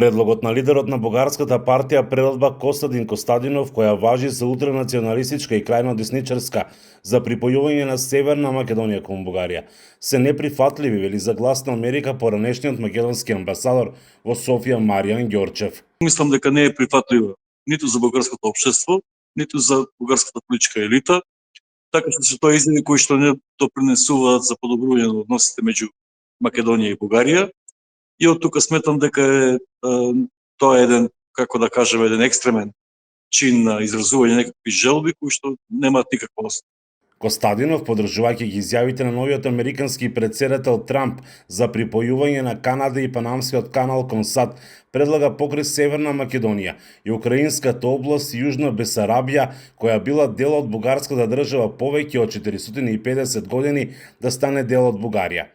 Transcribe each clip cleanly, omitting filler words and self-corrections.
Предлогот на лидерот на бугарската партија Прерадба Костадин Костадинов, која важи за ултранационалистичка и крајно десничарска за припојување на Северна Македонија кон Бугарија, се неприфатливи, вели за Глас на Америка поранешниот македонски амбасадор во Софија Маријан Ѓорчев. Мислам дека не е прифатлива ниту за бугарското општество, ниту за бугарската политичка елита, така што се тоа изјави кои што не допринесуваат за подобрување на односите меѓу Македонија и Бугарија. И од тука сметам дека тоа е еден, како да кажеме, еден екстремен чин на изразување некакви желби кои што немаат никаква основа. Костадинов, подржувајќи ги изјавите на новиот американски претседател Трамп за припојување на Канада и Панамскиот канал кон САД, предлага покрај Северна Македонија и украинската област Јужна Бесарабија, која била дел од бугарската држава повеќе од 450 години, да стане дел од Бугарија.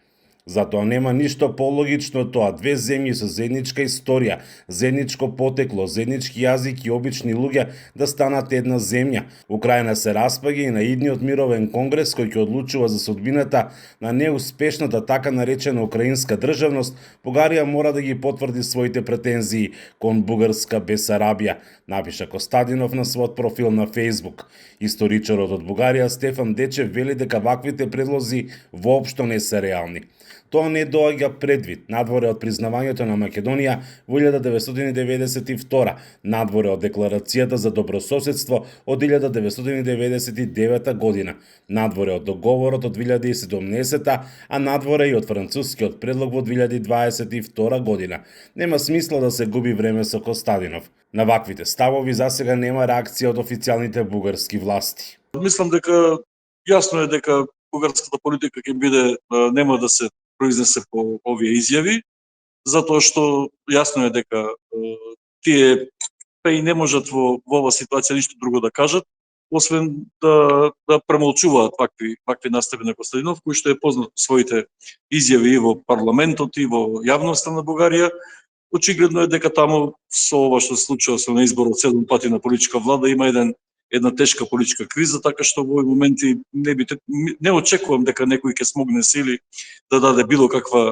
Затоа нема ништо пологично од тоа две земји со заедничка историја, заедничко потекло, заеднички јазик и обични луѓе да станат една земја. Украина се распаѓа и на идниот мировен конгрес кој ќе одлучува за судбината на неуспешната така наречена украинска државност, Бугарија мора да ги потврди своите претензии кон бугарска Бесарабија, напиша Костадинов на својот профил на Facebook. Историчарот од Бугарија Стефан Дечев вели дека ваквите предлози воопшто не се реални. Тоа не доаѓа предвид надворе од признавањето на Македонија во 1992, надворе од Декларацијата за добрососедство од 1999 година, надворе од договорот од 2017, а надворе и од францускиот предлог во 2022 година. Нема смисла да се губи време со Костадинов. На ваквите ставови засега нема реакција од официјалните бугарски власти. Мислам дека јасно е дека бугарската политика ќе биде нема да се произнесе по овие изјави, затоа што јасно е дека тие и не можат во оваа ситуација ништо друго да кажат, освен да премолчуваат вакви настави на Костадинов, кој што е познат по своите изјави и во парламентот и во јавноста на Бугарија. Очигледно е дека таму со ова што се случува со изборот 7 пати на политичка влада има една тешка политичка криза, така што во овој моменти не очекувам дека некој ќе смогне сили да даде било какво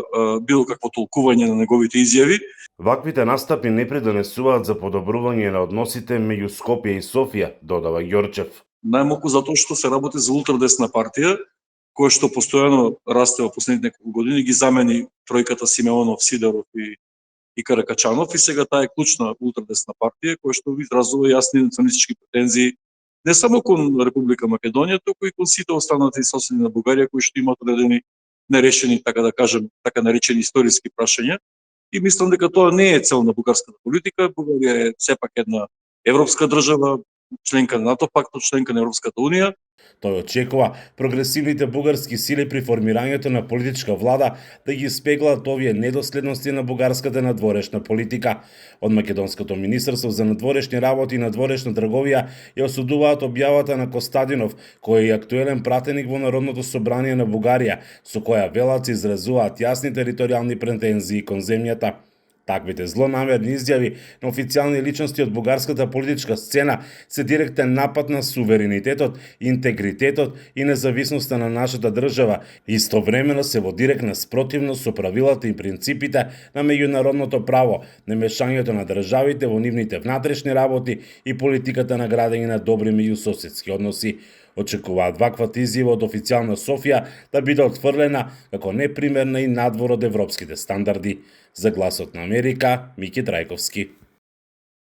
толкување на неговите изјави. Ваквите настапи не придонесуваат за подобрување на односите меѓу Скопје и Софија, додава Ѓорчев. Најмалку затоа што се работи за ултрадесна партија, која што постојано расте во последните неколку години, ги замени тројката Симеонов, Сидеров и Каракачанов, и сега таа е клучна ултрадесна партија која што изразува јасни националистички претензии не само кон Република Македонија, туку и кон сите останати соседи на Бугарија кои што имаат одредени нерешени, така да кажем, така наречени историски прашања. И мислам дека тоа не е цел на бугарската политика. Бугарија е сепак една европска држава, членка на НАТО пактот, членка на Европската унија. Тој очекува прогресивните бугарски сили при формирањето на политичка влада да ги испеглаат овие недоследности на бугарската надворешна политика. Од Македонското министерство за надворешни работи и надворешна трговија ја осудуваат објавата на Костадинов, кој е и актуелен пратеник во Народното собрание на Бугарија, со која велат се изразуваат јасни територијални претензии кон земјата. Таквите злонамерни изјави на официјални личности од бугарската политичка сцена се директен напад на суверенитетот, интегритетот и независноста на нашата држава, истовремено се во директна спротивност со правилата и принципите на меѓународното право, немешањето на државите во нивните внатрешни работи и политиката на градење на добри меѓусоседски односи. Очекуваат ваквата изјава од официјална Софија да биде отфрлена како непримерна и надвор од европските стандарди. За Гласот на Америка, Мики Трајковски.